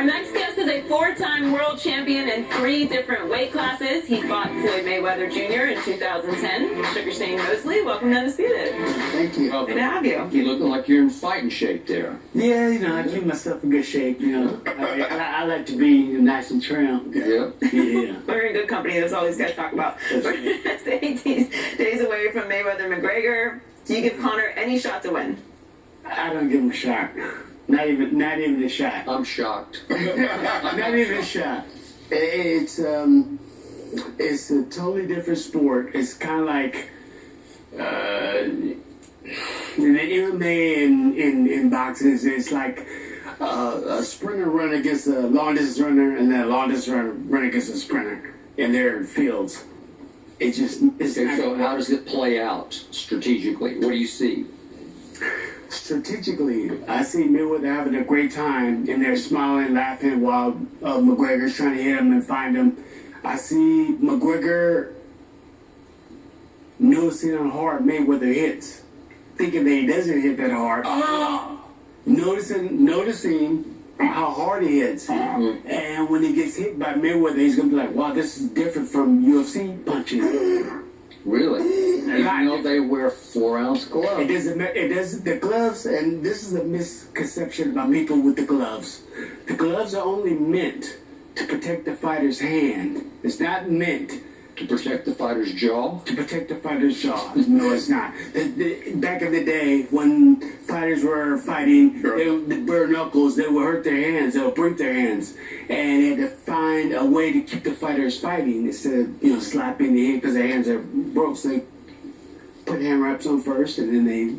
Our next guest is a 4-time world champion in 3 different weight classes. He fought Floyd Mayweather Jr. in 2010. Sugar Mosley, welcome to Undisputed. Thank you. Good to have you. You looking like you're in fighting shape there. Yeah, I keep myself in good shape, I like to be nice and trim. Yeah. Yeah. We're in good company. That's all these guys talk about. We're 18 days away from Mayweather Mcgregor. Do you give Conor any shot to win? I don't give him a shot. Not even a shot. I'm shocked. Not even a shot. It's a totally different sport. It's kind of like in the MMA in boxing. It's like a sprinter run against a long distance runner, and then a long distance runner run against a sprinter in their fields. It's Okay, so how does it play out strategically? What do you see? Strategically, I see Mayweather having a great time, and they're smiling, laughing while McGregor's trying to hit him and find him. I see McGregor noticing how hard Mayweather hits, thinking that he doesn't hit that hard. Noticing how hard he hits. And when he gets hit by Mayweather, he's going to be like, wow, this is different from UFC punching. Really? Even though they wear 4-ounce gloves. It doesn't, the gloves, and this is a misconception about people with the gloves. The gloves are only meant to protect the fighter's hand. It's not meant To protect the fighter's jaw? to protect the fighter's jaw. No, it's not. Back in the day, when fighters were fighting, they would burn knuckles, they would hurt their hands, they would break their hands. And they had to find a way to keep the fighters fighting instead of, slapping the hand because their hands are broke. So they put hand wraps on first, and then they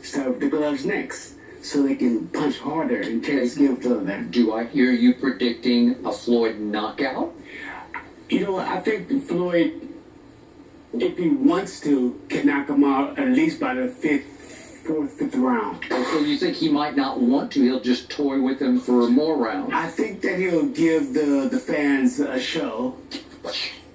start with the gloves next, so they can punch harder and tear the skin further. Do I hear you predicting a Floyd knockout? I think Floyd, if he wants to, can knock him out at least by the fourth, fifth round. So you think he might not want to? He'll just toy with him for more rounds? I think that he'll give the fans a show,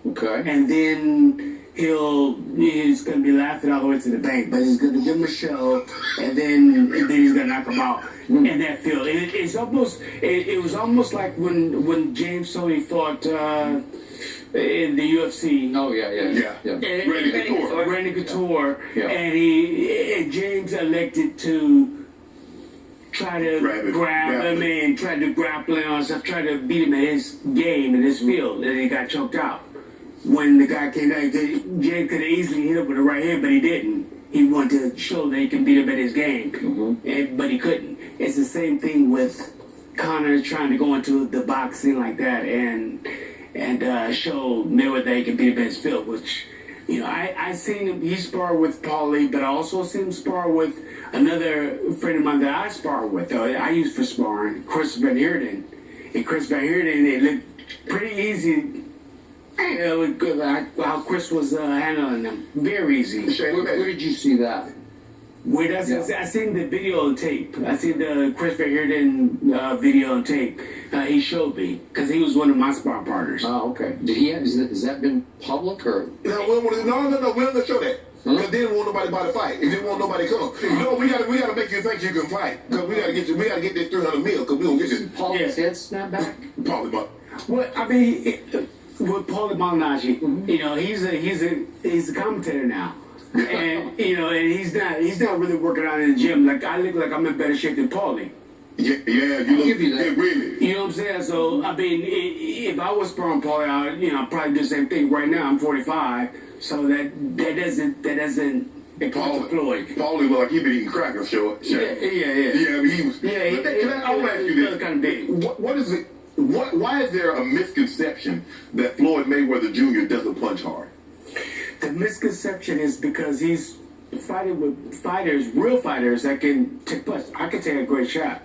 Okay. and then he's going to be laughing all the way to the bank, but he's going to give him a show, and then he's going to knock him out in that field. It was almost like when James Toney fought in the UFC. Oh, yeah. Randy Couture, Yeah. and James elected to try to grab him and try to grapple him and stuff, try to beat him at his game in his field, and he got choked out. When the guy came down, James could have easily hit him with a right hand, but he didn't. He wanted to show that he can beat him at his game, but he couldn't. It's the same thing with Conor trying to go into the boxing like that and show Mayweather he can beat him at his field, which, I seen him, he sparred with Paulie, but I also seen him spar with another friend of mine that I spar with, I used for sparring, Chris Van Heerden. And Chris Van Heerden, it looked pretty easy. How Chris was handling them. Very easy. Where did you see that? I seen the video on tape. I seen the Chris Van Heerden video on tape. He showed me, because he was one of my sparring partners. Oh, okay. Has that been public or? No, we don't show that. Because they didn't want nobody by the fight. They didn't want nobody to come. No, we gotta make you think you can fight. Because we gotta get this 300 mil, because we don't get this. Paulie's head snap back? Probably, but. Well, I mean, with Paulie Malignaggi, he's a commentator now. And and he's not really working out in the gym. Like, I look like I'm in better shape than Paulie. Yeah, you look, give you that. Yeah, really. You know what I'm saying? So, I mean, if I was sparring Paulie out, I'd probably do the same thing. Right now, I'm 45, so that doesn't equate to Floyd. Paulie looked like he been eating crackers, sure. Yeah. Yeah, I mean, he was. I want to ask you this. Kind of big. What is it? Why is there a misconception that Floyd Mayweather Jr. doesn't punch hard? The misconception is because he's fighting with real fighters that can take punch. I can take a great shot.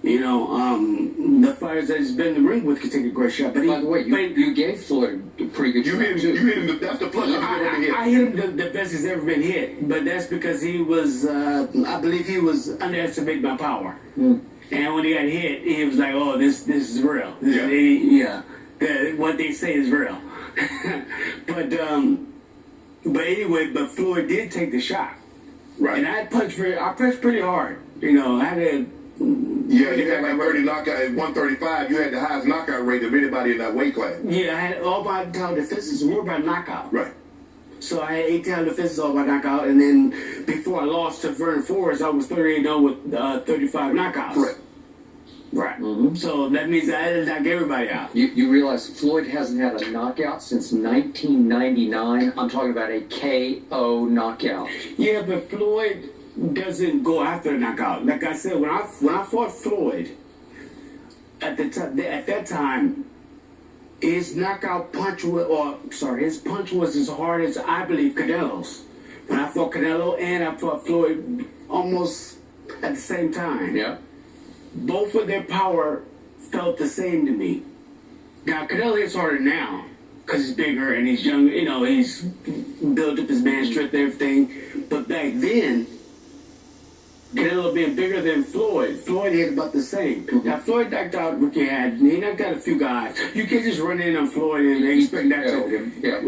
The fighters that he's been in the ring with can take a great shot. But by the way, you gave Floyd a pretty good shot. You hit him. That's the punch I hit him the best he's ever been hit. But that's because he was, I believe he was underestimating my power. And when he got hit, he was like, "Oh, this is real. What they say is real." but Floyd did take the shot, right? And I punched pretty hard. I had to Yeah, you had like 30 knockout at 135. You had the highest knockout rate of anybody in that weight class. Yeah, I had all my title defenses were by knockout. Right. So I had 8 title defenses all by knockout, and then before I lost to Vernon Forrest, I was 38-0 with 35 knockouts. Correct. Right. So that means I had to knock everybody out. You realize Floyd hasn't had a knockout since 1999. I'm talking about a KO knockout. Yeah, but Floyd doesn't go after a knockout. Like I said, when I fought Floyd, at that time, his knockout punch his punch was as hard as I believe Canelo's. When I fought Canelo and I fought Floyd almost at the same time. Yeah. Both of their power felt the same to me. Now Canelo hits harder now because he's bigger and he's younger. You know, he's built up his man strength and everything. But back then, Canelo being bigger than Floyd hit about the same. Now Floyd knocked out Ricky Hatton. He knocked out a few guys. You can't just run in on Floyd and expect that to. Yeah.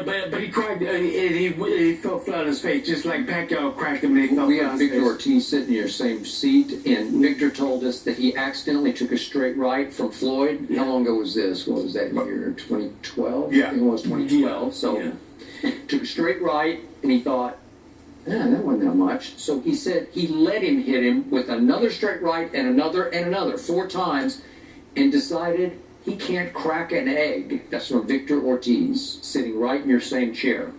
But he cracked and he fell flat on his face, just like Pacquiao cracked him and he fell We flat had on his Victor face. Ortiz sitting in your same seat, and Victor told us that he accidentally took a straight right from Floyd. How long ago was this? What was that year? 2012? Yeah. I think it was 2012. So took a straight right, and he thought, that wasn't that much. So he said he let him hit him with another straight right and another 4 times, and decided he can't crack an egg. That's from Victor Ortiz, sitting right in your same chair.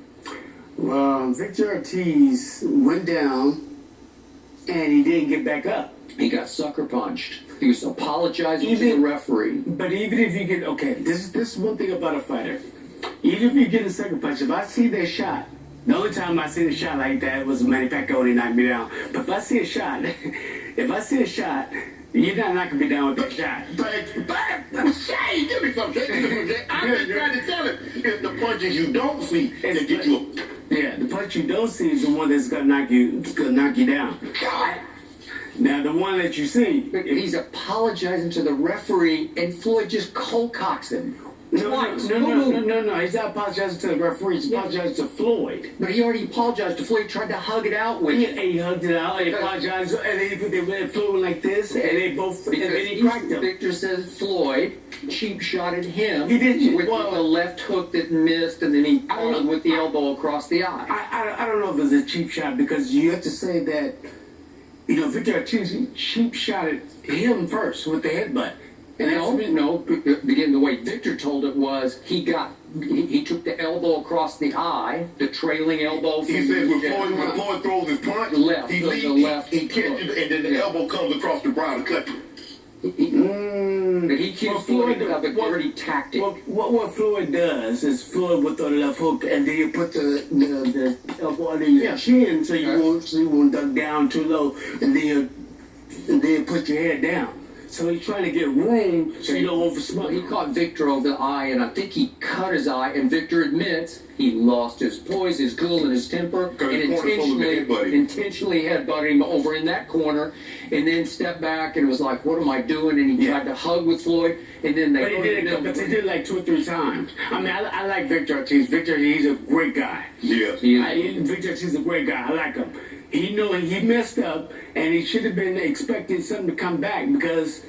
Well, Victor Ortiz went down and he didn't get back up. He got sucker punched. He was apologizing to the referee. But even if you get, this is one thing about a fighter. Even if you get a second punch, if I see that shot, the only time I seen a shot like that was when Manny Pacquiao when he knocked me down. But if I see a shot, you're not knocking me down with that shot. Shay, give me some shit. I'm just trying to tell him. If the punches you don't see, they get you. Yeah, the punch you don't see is the one that's gonna knock you down. Now the one that you see, He's apologizing to the referee, and Floyd just cold cocks him. Twice. No. He's not apologizing to the referee. He's apologizing to Floyd. But he already apologized to Floyd. He tried to hug it out with him. He hugged it out. He apologized, and they went Floyd like this, and they both, and then he cracked him. Victor says Floyd cheap shotted him. He did with the left hook that missed, and then he followed with the elbow across the eye. I don't know if it was a cheap shot because you have to say that, Victor Ortiz cheap shotted him first with the headbutt. No, begin the way Victor told it was he took the elbow across the eye, the trailing elbow. He says when Floyd throws his punch, he catches it, and then the elbow comes across the brow to cut you. But he keeps Floyd of a dirty tactic. What Floyd does is Floyd with the left hook, and then you put the elbow under your chin so you won't duck down too low, and then put your head down. So he's trying to get room so you don't oversmother. He caught Victor over the eye, and I think he cut his eye, and Victor admits he lost his poise, his cool, and his temper, and intentionally headbutted him over in that corner, and then stepped back and was like, what am I doing? And he tried to hug with Floyd, and then they But he did like 2 or 3 times. I mean, I like Victor Ortiz. Victor, he's a great guy. Yeah. Victor Ortiz is a great guy. I like him. He knew he messed up, and he should have been expecting something to come back because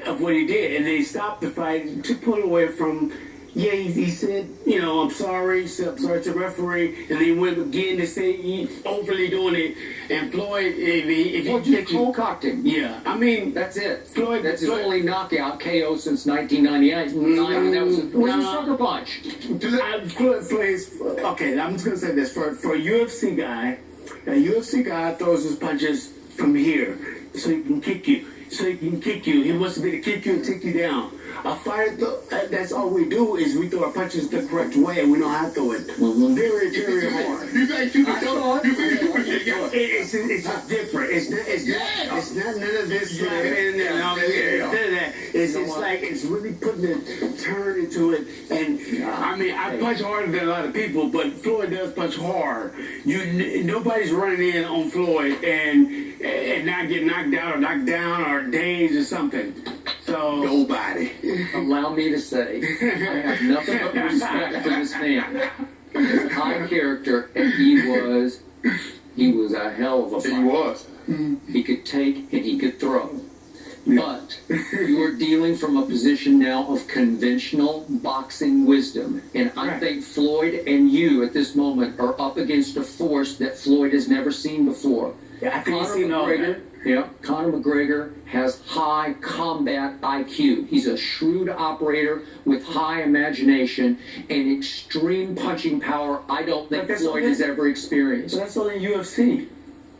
of what he did. And they stopped the fight to pull away from. Yeah, he said, I'm sorry. He said, I'm sorry to the referee, and then he went again to say he overly doing it. And Floyd, if he just cold cocked him. Yeah, I mean that's it. That's his only knockout KO since 1999. And that was a sucker punch. Okay, I'm just gonna say this for a UFC guy. A UFC guy throws his punches from here so he can kick you. He wants to be able to kick you and take you down. A fighter, that's all we do is we throw our punches the correct way and we know how to throw it. Very, very hard. It's just different. It's not none of this. It's like it's really putting a turn into it. And I mean, I punch harder than a lot of people, but Floyd does punch hard. Nobody's running in on Floyd and not get knocked out or knocked down or dazed or something. So nobody. Allow me to say, I have nothing but respect for this man. He's a high character, and he He was a hell of a fighter. He was. He could take and he could throw. But you are dealing from a position now of conventional boxing wisdom. And I think Floyd and you at this moment are up against a force that Floyd has never seen before. Yeah, I think he's seen all that. Conor McGregor has high combat IQ. He's a shrewd operator with high imagination and extreme punching power I don't think Floyd has ever experienced. But that's only UFC.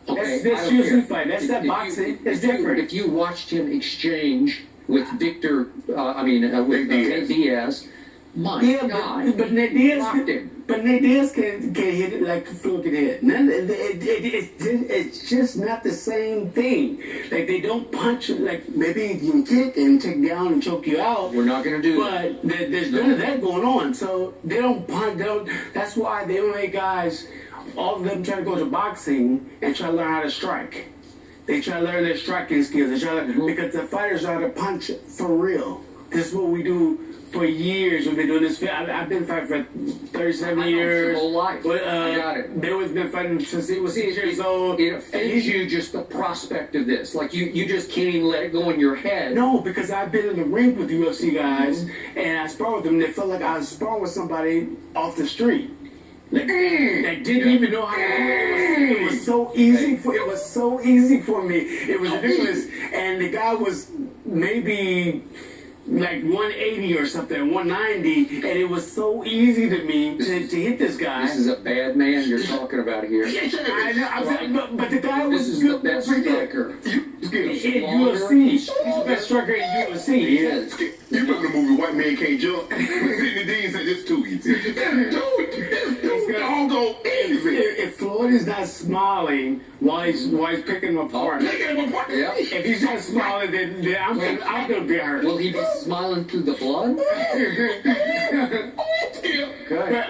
Okay, That's UFC fight. That's that boxing. It's different. If you watched him exchange with Victor, with Nate Diaz, my God, but Nate Diaz rocked him. But Nate Diaz can hit it like Floyd can hit. It's just not the same thing. Like they don't punch. Like maybe you can kick and take down and choke you out. We're not going to do that. But there's none of that going on. So they don't punch. That's why the MMA guys, all of them try to go to boxing and try to learn how to strike. They try to learn their striking skills. They try to, because the fighters know how to punch for real. This is what we do for years. We've been doing this. I've been fighting for 37 years. Your whole life. But, I got it. Bill been fighting since he was 6 years old. It offends you just the prospect of this. Like you just can't even let it go in your head. No, because I've been in the ring with UFC guys and I sparred with them. And they felt like I was sparring with somebody off the street. Like, that didn't even know how to it was so easy for me. It was ridiculous. And the guy was maybe like 180 or something, 190, and it was so easy to me to hit this guy. This is a bad man you're talking about here. I know, but the guy was This is good. the best striker. In UFC. He's the best striker in UFC. He is. You remember the movie White Man Can't Jump? Sidney Dean said it's too easy. Dude, don't go easy. If Floyd is not smiling while he's picking him apart, Yeah. if he's not smiling, then I'm gonna be hurt. Will he be smiling through the blood?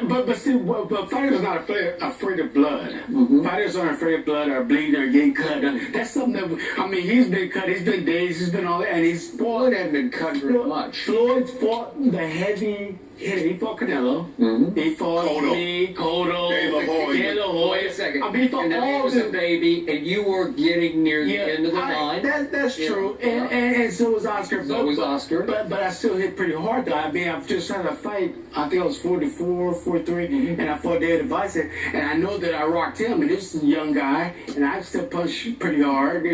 But see, but fighters are not afraid of blood. Fighters aren't afraid of blood or bleeding or getting cut. That's something that, he's been cut, he's been dazed, he's been all that, and he's fought. Floyd hasn't been cut very much. Floyd fought the heavy hitter. He fought Canelo. He fought me, Cotto, De La Hoya. Wait a second. He fought and then he all was a baby, and you were getting near the end of the line. That's true. And so was Oscar. So was Oscar. But I still hit pretty hard though. I've just had a fight. I think I was 44, 43, and I fought David Bison. And I know that I rocked him, and this is a young guy, and I still punched pretty hard,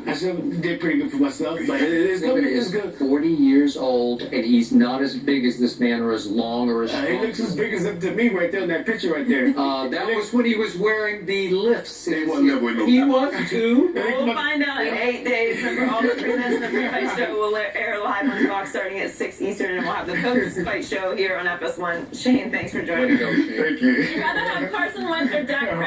I still did pretty good for myself, but it's good. 40 years old, and he's not as big as this man, or as long, or as strong. He looks as big as him to me right there in that picture right there. That was when he was wearing the lifts. He wasn't never in no He was too. We'll find out in 8 days. Remember, all the previews in the pre-fight show will air live on Fox starting at 6 Eastern, and we'll have the post-fight show here on FS1. Shane, thanks for joining us. Thank you. You'd rather have Carson Wentz or Dak